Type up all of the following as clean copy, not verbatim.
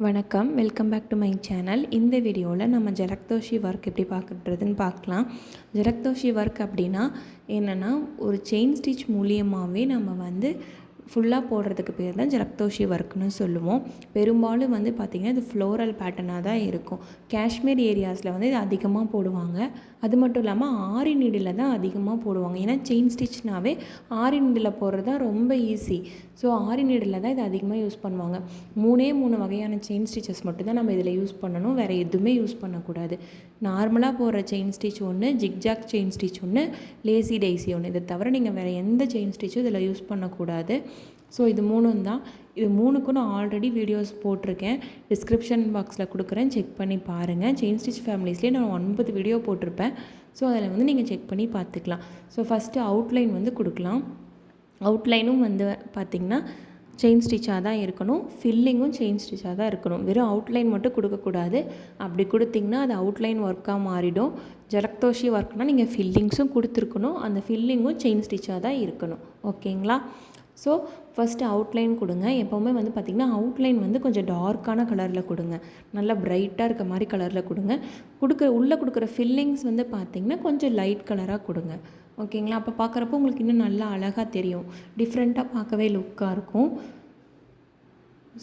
வணக்கம், welcome back to my channel. இந்த வீடியோவில் நம்ம ஜரக்தோஷி ஒர்க் எப்படி பார்க்குறதுன்னு பார்க்கலாம். ஜரக்தோஷி ஒர்க் அப்படின்னா என்னென்னா, ஒரு செயின் ஸ்டிச் மூலியமாகவே நம்ம ஃபுல்லாக போடுறதுக்கு பேர் தான் ஜரக்தோஷி ஒர்க்குன்னு சொல்லுவோம். பெரும்பாலும் பார்த்திங்கன்னா இது ஃப்ளோரல் பேட்டர்னாக தான் இருக்கும். காஷ்மீர் ஏரியாஸில் இது அதிகமாக போடுவாங்க. அது மட்டும் இல்லாமல் ஆரி நீடில் தான் அதிகமாக போடுவாங்க. ஏன்னா செயின் ஸ்டிச்னாவே ஆரி நீடில் போடுறது தான் ரொம்ப ஈஸி. ஸோ ஆரி நீடில் தான் இது அதிகமாக யூஸ் பண்ணுவாங்க. 3 வகையான செயின் ஸ்டிச்சஸ் மட்டும்தான் நம்ம இதில் யூஸ் பண்ணணும். வேறு எதுவுமே யூஸ் பண்ணக்கூடாது. நார்மலாக போடுற செயின் ஸ்டிச் ஒன்று, ஜிக்ஜாக் செயின் ஸ்டிச் ஒன்று, லேசி டைசி ஒன்று. இதை தவிர நீங்கள் வேறு எந்த செயின் ஸ்டிச்சும் இதில் யூஸ் பண்ணக்கூடாது. ஸோ இது 3 தான். இது 3க்கும் நான் ஆல்ரெடி வீடியோஸ் போட்டிருக்கேன். டிஸ்கிரிப்ஷன் பாக்ஸில் கொடுக்குறேன், செக் பண்ணி பாருங்கள். செயின் ஸ்டிச் ஃபேமிலிஸ்லேயே நான் 9 வீடியோ போட்டிருப்பேன். ஸோ அதில் நீங்கள் செக் பண்ணி பார்த்துக்கலாம். ஸோ ஃபஸ்ட்டு அவுட்லைன் கொடுக்கலாம். அவுட்லைனும் பார்த்திங்கன்னா செயின் ஸ்டிச்சாக தான் இருக்கணும். ஃபில்லிங்கும் செயின் ஸ்டிச்சாக தான் இருக்கணும். வெறும் அவுட்லைன் மட்டும் கொடுக்கக்கூடாது. அப்படி கொடுத்திங்கன்னா அது அவுட்லைன் ஒர்க்காக மாறிடும். ஜரக்தோஷி ஒர்க்னால் நீங்கள் ஃபில்லிங்ஸும் கொடுத்துருக்கணும். அந்த ஃபில்லிங்கும் செயின் ஸ்டிச்சாக தான் இருக்கணும். ஓகேங்களா? ஸோ ஃபஸ்ட்டு அவுட்லைன் கொடுங்க. எப்போவுமே பார்த்திங்கன்னா அவுட்லைன் கொஞ்சம் டார்க்கான கலரில் கொடுங்க. நல்லா ப்ரைட்டாக இருக்க மாதிரி கலரில் கொடுங்க. உள்ளே கொடுக்குற ஃபில்லிங்ஸ் பார்த்திங்கன்னா கொஞ்சம் லைட் கலராக கொடுங்க. ஓகேங்களா? அப்போ பார்க்குறப்போ உங்களுக்கு இன்னும் நல்லா அழகாக தெரியும். டிஃப்ரெண்ட்டாக பார்க்கவே லுக்காக இருக்கும்.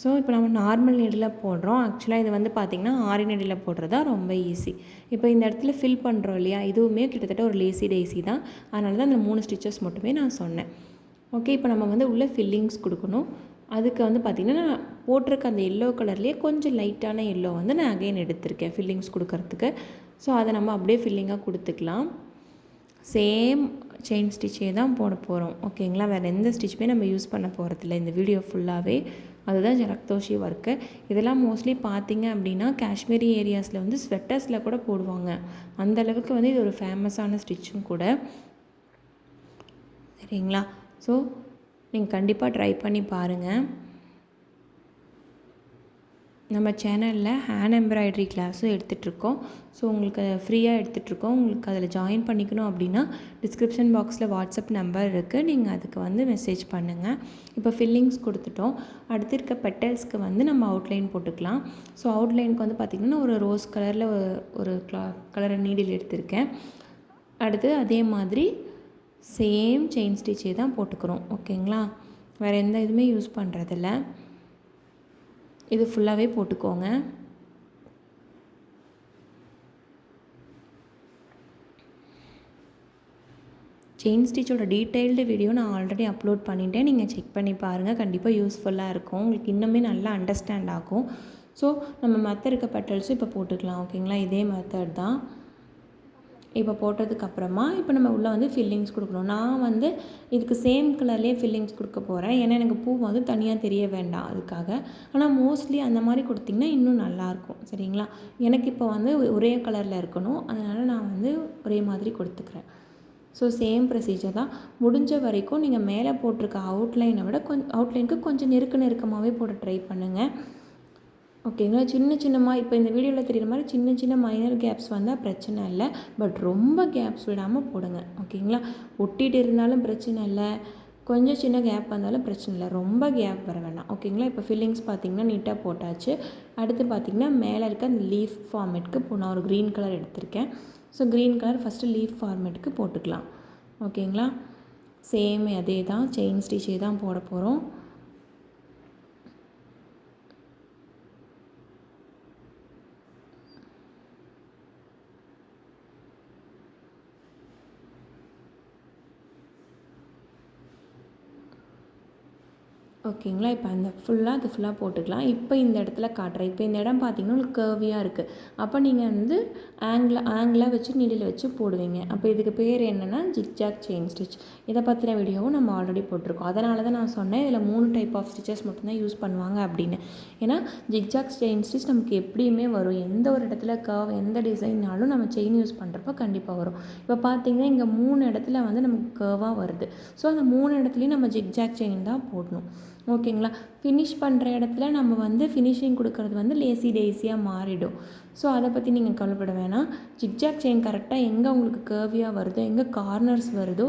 ஸோ இப்போ நம்ம நார்மல் நீடில் போடுறோம். ஆக்சுவலாக இது பார்த்திங்கன்னா ஆரி நீடில் போடுறதா ரொம்ப ஈஸி. இப்போ இந்த இடத்துல ஃபில் பண்ணுறோம் இல்லையா, இதுவுமே கிட்டத்தட்ட ஒரு லேசி டைசி தான். அதனால தான் அந்த 3 ஸ்டிச்சஸ் மட்டுமே நான் சொன்னேன். ஓகே, இப்போ நம்ம உள்ளே ஃபில்லிங்ஸ் கொடுக்கணும். அதுக்கு பார்த்திங்கன்னா நான் போட்டிருக்க அந்த எல்லோ கலர்லேயே கொஞ்சம் லைட்டான எல்லோ நான் அகைன் எடுத்திருக்கேன் ஃபில்லிங்ஸ் கொடுக்கறதுக்கு. ஸோ அதை நம்ம அப்படியே ஃபில்லிங்காக கொடுத்துக்கலாம். சேம் செயின் ஸ்டிச்சே தான் போட போகிறோம். ஓகேங்களா? வேறு எந்த ஸ்டிச்சுமே நம்ம யூஸ் பண்ண போகிறதில்ல இந்த வீடியோ ஃபுல்லாகவே. அதுதான் ஜரக்தோஷி ஒர்க்கு. இதெல்லாம் மோஸ்ட்லி பார்த்திங்க அப்படின்னா காஷ்மீரி ஏரியாஸில் ஸ்வெட்டர்ஸில் கூட போடுவாங்க. அந்தளவுக்கு இது ஒரு ஃபேமஸான ஸ்டிச்சும் கூட. சரிங்களா? ஸோ நீங்கள் கண்டிப்பாக ட்ரை பண்ணி பாருங்கள். நம்ம சேனலில் ஹேண்ட் எம்ப்ராய்டரி கிளாஸும் எடுத்துகிட்ருக்கோம். ஸோ உங்களுக்கு ஃப்ரீயாக எடுத்துகிட்ருக்கோம். உங்களுக்கு அதில் ஜாயின் பண்ணிக்கணும் அப்படின்னா டிஸ்கிரிப்ஷன் பாக்ஸில் வாட்ஸ்அப் நம்பர் இருக்குது. நீங்கள் அதுக்கு மெசேஜ் பண்ணுங்கள். இப்போ ஃபில்லிங்ஸ் கொடுத்துட்டோம். அடுத்து இருக்க பெட்டல்ஸ்க்கு நம்ம அவுட்லைன் போட்டுக்கலாம். ஸோ அவுட்லைனுக்கு பார்த்திங்கன்னா ஒரு ரோஸ் கலரில் ஒரு கலர் நீடில் எடுத்திருக்கேன். அடுத்து அதே மாதிரி சேம் செயின் ஸ்டிச்சே தான் போட்டுக்கிறோம். ஓகேங்களா? வேறு எந்த இதுவுமே யூஸ் பண்ணுறதில்ல. இது ஃபுல்லாகவே போட்டுக்கோங்க. செயின் ஸ்டிச்சோட டீட்டெயில்டு வீடியோ நான் ஆல்ரெடி அப்லோட் பண்ணிட்டேன். நீங்கள் செக் பண்ணி பாருங்கள். கண்டிப்பாக யூஸ்ஃபுல்லாக இருக்கும். உங்களுக்கு இன்னுமே நல்லா அண்டர்ஸ்டாண்ட் ஆகும். ஸோ நம்ம மற்ற இருக்க பெட்டல்ஸும் இப்போ போட்டுக்கலாம். ஓகேங்களா? இதே மெத்தட் தான். இப்போ போட்டதுக்கப்புறமா இப்போ நம்ம உள்ளே ஃபில்லிங்ஸ் கொடுக்கணும். நான் இதுக்கு சேம் கலர்லேயே ஃபில்லிங்ஸ் கொடுக்க போகிறேன். ஏன்னா எனக்கு பூ தனியாக தெரிய வேண்டாம் அதுக்காக. ஆனால் மோஸ்ட்லி அந்த மாதிரி கொடுத்திங்கன்னா இன்னும் நல்லாயிருக்கும். சரிங்களா? எனக்கு இப்போ ஒரே கலரில் இருக்கணும். அதனால் நான் ஒரே மாதிரி கொடுத்துக்கிறேன். ஸோ சேம் ப்ரொசீஜர் தான். முடிஞ்ச வரைக்கும் நீங்கள் மேலே போட்டிருக்க அவுட்லைனை விட அவுட்லைனுக்கு கொஞ்சம் நெருக்கமாகவே போட ட்ரை பண்ணுங்கள். ஓகேங்களா? சின்னமாக இப்போ இந்த வீடியோவில் தெரிகிற மாதிரி சின்ன மைனர் கேப்ஸ் வந்தால் பிரச்சனை இல்லை. பட் ரொம்ப கேப்ஸ் விடாமல் போடுங்க. ஓகேங்களா? ஒட்டிகிட்டு இருந்தாலும் பிரச்சனை இல்லை. கொஞ்சம் சின்ன கேப் வந்தாலும் பிரச்சனை இல்லை. ரொம்ப கேப் வர வேண்டாம். ஓகேங்களா? இப்போ ஃபில்லிங்ஸ் பார்த்திங்கன்னா நீட்டாக போட்டாச்சு. அடுத்து பார்த்திங்கன்னா மேலே இருக்க அந்த லீஃப் ஃபார்மேட்டுக்கு நான் ஒரு க்ரீன் கலர் எடுத்திருக்கேன். So green colour first leaf ஃபார்மேட்டுக்கு போட்டுக்கலாம். ஓகேங்களா? சேம் அதே தான் செயின் ஸ்டிச்சே தான் போட போகிறோம். ஓகேங்களா? இப்போ அது ஃபுல்லாக போட்டுக்கலாம். இப்போ இந்த இடத்துல காட்டுறேன். இப்போ இந்த இடம் பார்த்திங்கன்னா உங்களுக்கு கர்வியாக இருக்குது. அப்போ நீங்கள் ஆங்கிளாக வச்சு நீடில் வச்சு போடுவீங்க. அப்போ இதுக்கு பேர் என்னென்னா ஜிக்ஜாக் செயின் ஸ்டிச். இதை பற்றின வீடியோவும் நம்ம ஆல்ரெடி போட்டிருக்கோம். அதனால தான் நான் சொன்னேன் இதில் 3 டைப் ஆஃப் ஸ்டிச்சஸ் மட்டும்தான் யூஸ் பண்ணுவாங்க அப்படின்னு. ஏன்னா ஜிக்ஜாக் செயின் ஸ்டிச் நமக்கு எப்படியுமே வரும். எந்த ஒரு இடத்துல கர்வ் எந்த டிசைன்னாலும் நம்ம செயின் யூஸ் பண்ணுறப்போ கண்டிப்பாக வரும். இப்போ பார்த்திங்கன்னா இங்கே 3 இடத்துல நமக்கு கர்வாக வருது. ஸோ அந்த 3 இடத்துலையும் நம்ம ஜிக்ஜாக் செயின் தான் போடணும். ஓகேங்களா. ஃபினிஷ் பண்ணுற இடத்துல நம்ம வந்து ஃபினிஷிங் கொடுக்கறது வந்து லேசி டேஸியாக மாறிடும். ஸோ அதை பற்றி நீங்கள் கவலைப்பட வேணாம். ஜிக்ஜாக் செயின் கரெக்டாக எங்கே உங்களுக்கு கர்வியாக வருதோ, எங்கே கார்னர்ஸ் வருதோ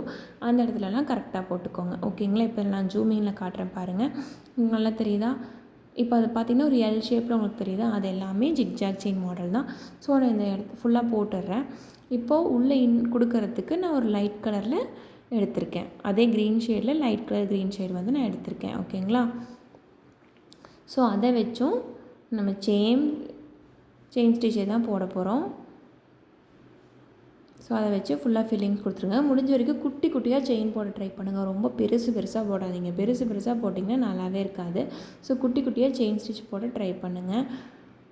அந்த இடத்துலலாம் கரெக்டாக போட்டுக்கோங்க. ஓகேங்களா. இப்போ நான் ஜூமிங்கில் காட்டுறேன் பாருங்கள், நல்லா தெரியுதா? இப்போ அது பார்த்திங்கன்னா ஒரு எல் ஷேப்பில் உங்களுக்கு தெரியுதா? அது எல்லாமே ஜிக்ஜாக் செயின் மாடல் தான். ஸோ நான் இந்த இடத்த ஃபுல்லாக போட்டுடுறேன். இப்போது உள்ளே கொடுக்கறதுக்கு நான் ஒரு லைட் கலரில் எடுத்திருக்கேன். அதே க்ரீன் ஷேடில் லைட் கலர் க்ரீன் ஷேட் வந்து நான் எடுத்திருக்கேன். ஓகேங்களா. ஸோ அதை வச்சும் நம்ம செயின் ஸ்டிச்சை தான் போட போகிறோம். ஸோ அதை வச்சு ஃபுல்லாக ஃபில்லிங்ஸ் கொடுத்துருங்க. முடிஞ்ச வரைக்கும் குட்டி குட்டியாக செயின் போட ட்ரை பண்ணுங்கள். ரொம்ப பெருசாக போடாதீங்க. பெருசாக போட்டிங்கன்னா நல்லாவே இருக்காது. ஸோ குட்டி குட்டியாக செயின் ஸ்டிச் போட ட்ரை பண்ணுங்கள்.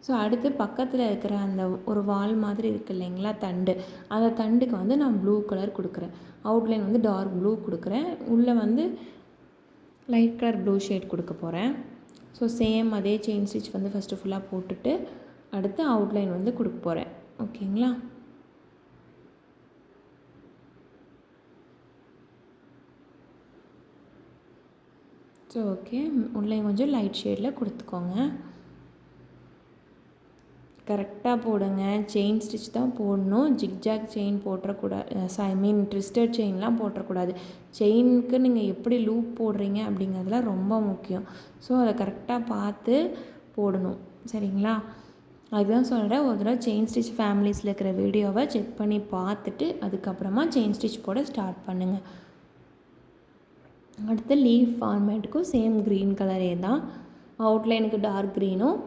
ஸோ அடுத்து பக்கத்தில் இருக்கிற அந்த ஒரு வால் மாதிரி இருக்குது இல்லைங்களா, தண்டு, அந்த தண்டுக்கு வந்து நான் ப்ளூ கலர் கொடுக்குறேன். அவுட்லைன் வந்து டார்க் ப்ளூ கொடுக்குறேன். உள்ளே வந்து லைட் கலர் ப்ளூ ஷேட் கொடுக்க போகிறேன். ஸோ சேம் அதே செயின் ஸ்டிச் வந்து ஃபஸ்ட்டு ஃபுல்லாக போட்டுட்டு அடுத்து அவுட்லைன் வந்து கொடுக்க போகிறேன். ஓகேங்களா. ஸோ ஓகே, உள்ளே கொஞ்சம் லைட் ஷேடில் கொடுத்துக்கோங்க. கரெக்டாக போடுங்க. செயின் ஸ்டிச் தான் போடணும். ஜிக்ஜாக் செயின் போட்டுறக்கூடாது. ட்விஸ்டட் செயின்லாம் போட்டுறக்கூடாது. செயினுக்கு நீங்கள் எப்படி லூப் போடுறீங்க அப்படிங்கிறதுலாம் ரொம்ப முக்கியம். ஸோ அதை கரெக்டாக பார்த்து போடணும். சரிங்களா. அதுதான் சொல்கிறேன், ஒரு தடவை செயின் ஸ்டிச் ஃபேமிலிஸில் இருக்கிற வீடியோவை செக் பண்ணி பார்த்துட்டு அதுக்கப்புறமா செயின் ஸ்டிச் போட ஸ்டார்ட் பண்ணுங்கள். அடுத்து லீஃப் ஃபார்மேட்டுக்கும் சேம் க்ரீன் கலரே தான். அவுட்லைனுக்கு டார்க் க்ரீனும்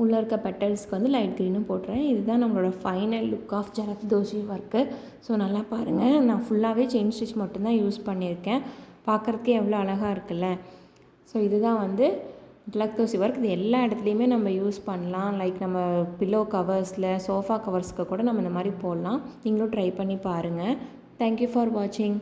உள்ளே இருக்க பெட்டல்ஸ்க்கு வந்து லைட் க்ரீனும் போட்டுறேன். இதுதான் நம்மளோட final look of zardozi work. So நல்லா பாருங்கள், நான் ஃபுல்லாகவே செயின் ஸ்டிச் மட்டும்தான் யூஸ் பண்ணியிருக்கேன். பார்க்குறதுக்கே எவ்வளோ அழகாக இருக்குல்ல. ஸோ இதுதான் வந்து ஜரக்தோஷி ஒர்க். இது எல்லா இடத்துலையுமே நம்ம யூஸ் பண்ணலாம். லைக் நம்ம பில்லோ கவர்ஸில், சோஃபா கவர்ஸ்க்கு கூட நம்ம இந்த மாதிரி போடலாம். நீங்களும் ட்ரை பண்ணி பாருங்கள். தேங்க்யூ ஃபார் வாட்சிங்.